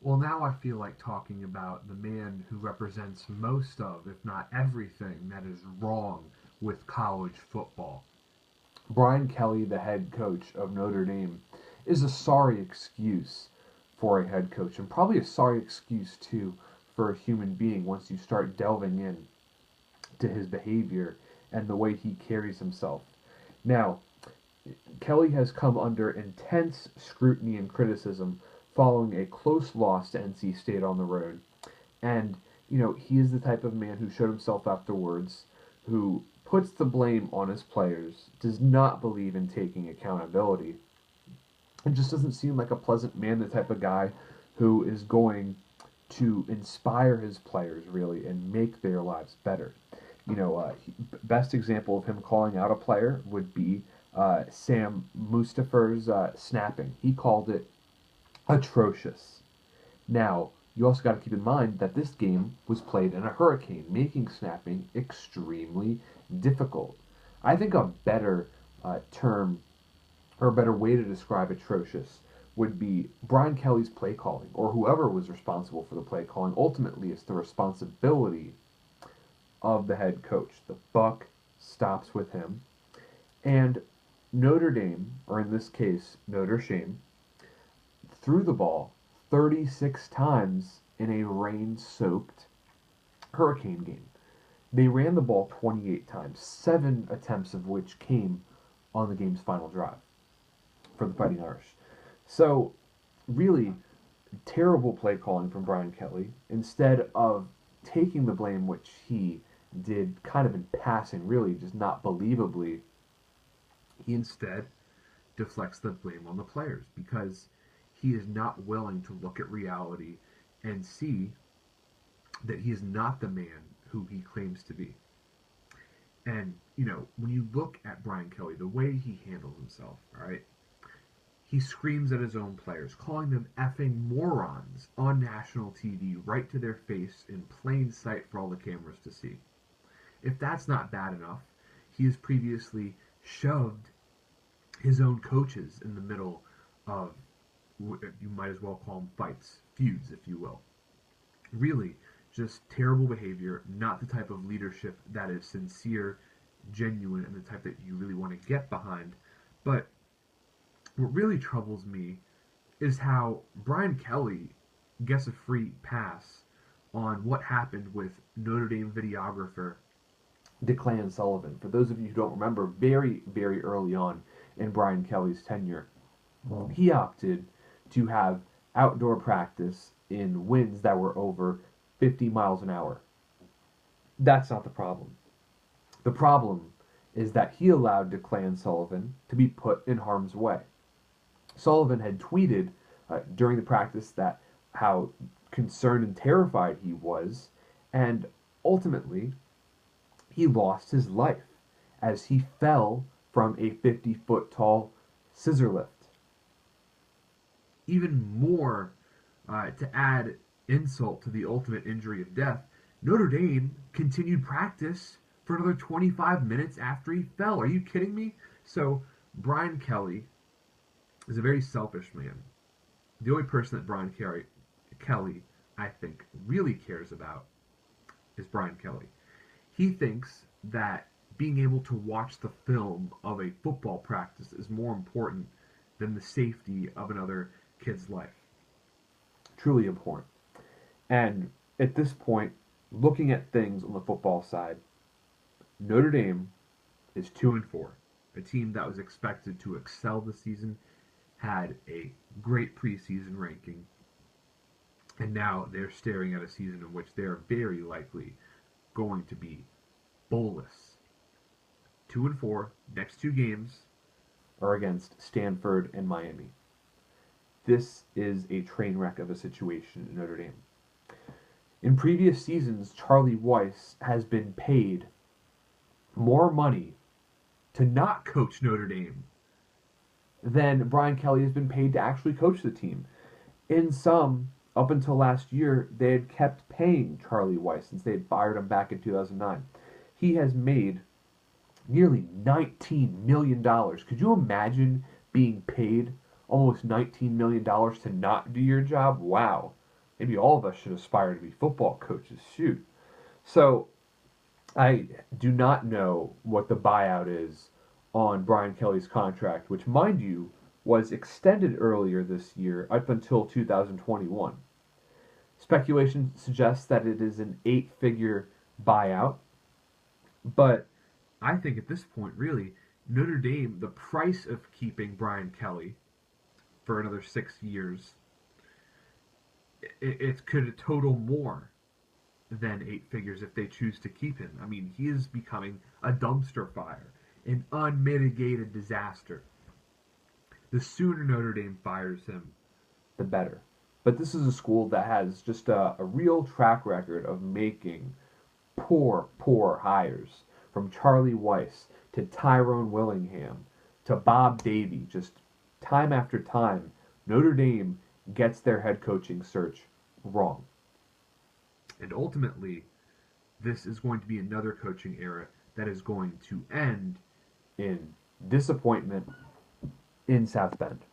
Well, now I feel like talking about the man who represents most of, if not everything, that is wrong with college football. Brian Kelly, the head coach of Notre Dame, is a sorry excuse for a head coach, and probably a sorry excuse too for a human being once you start delving in to his behavior and the way he carries himself. Now, Kelly has come under intense scrutiny and criticism following a close loss to NC State on the road. And, he is the type of man who showed himself afterwards, who puts the blame on his players, does not believe in taking accountability, and just doesn't seem like a pleasant man, the type of guy who is going to inspire his players, really, and make their lives better. Best example of him calling out a player would be Sam Mustafer's snapping. He called it atrocious. Now, you also got to keep in mind that this game was played in a hurricane, making snapping extremely difficult. I think a better term or a better way to describe atrocious would be Brian Kelly's play calling, or whoever was responsible for the play calling. Ultimately, it's the responsibility of the head coach. The buck stops with him. And Notre Dame, or in this case, Notre Shame, threw the ball 36 times in a rain soaked hurricane game. They ran the ball 28 times, 7 attempts of which came on the game's final drive for the Fighting Irish. So, really, terrible play calling from Brian Kelly. Instead of taking the blame, which he did kind of in passing, really just not believably, he instead deflects the blame on the players because he is not willing to look at reality and see that he is not the man who he claims to be. And, when you look at Brian Kelly, the way he handles himself, all right, he screams at his own players, calling them effing morons on national TV right to their face in plain sight for all the cameras to see. If that's not bad enough, he has previously shoved his own coaches in the middle of, you might as well call them fights, feuds, if you will. Really, just terrible behavior, not the type of leadership that is sincere, genuine, and the type that you really want to get behind. But what really troubles me is how Brian Kelly gets a free pass on what happened with Notre Dame videographer Declan Sullivan. For those of you who don't remember, very, very early on in Brian Kelly's tenure, he opted to have outdoor practice in winds that were over 50 miles an hour. That's not the problem. The problem is that he allowed Declan Sullivan to be put in harm's way. Sullivan had tweeted during the practice that how concerned and terrified he was, and ultimately he lost his life as he fell from a 50-foot tall scissor lift. Even more, to add insult to the ultimate injury of death, Notre Dame continued practice for another 25 minutes after he fell. Are you kidding me? So, Brian Kelly is a very selfish man. The only person that Kelly, I think, really cares about is Brian Kelly. He thinks that being able to watch the film of a football practice is more important than the safety of another kid's life. Truly important. And at this point, looking at things on the football side, Notre Dame is 2-4. A team that was expected to excel this season, had a great preseason ranking, and now they're staring at a season in which they're very likely going to be bowlless. 2-4. Next 2 games are against Stanford and Miami. This is a train wreck of a situation in Notre Dame. In previous seasons, Charlie Weis has been paid more money to not coach Notre Dame than Brian Kelly has been paid to actually coach the team. In some, up until last year, they had kept paying Charlie Weis since they had fired him back in 2009. He has made nearly $19 million. Could you imagine being paid almost $19 million to not do your job? Wow. Maybe all of us should aspire to be football coaches. Shoot. So I do not know what the buyout is on Brian Kelly's contract, which, mind you, was extended earlier this year up until 2021. Speculation suggests that it is an 8-figure buyout, but I think at this point, really, Notre Dame, the price of keeping Brian Kelly for another 6 years, it could total more than 8 figures if they choose to keep him. I mean, he is becoming a dumpster fire, an unmitigated disaster. The sooner Notre Dame fires him, the better. But this is a school that has just a real track record of making poor hires. From Charlie Weiss to Tyrone Willingham to Bob Davie, just time after time, Notre Dame gets their head coaching search wrong. And ultimately, this is going to be another coaching era that is going to end in disappointment in South Bend.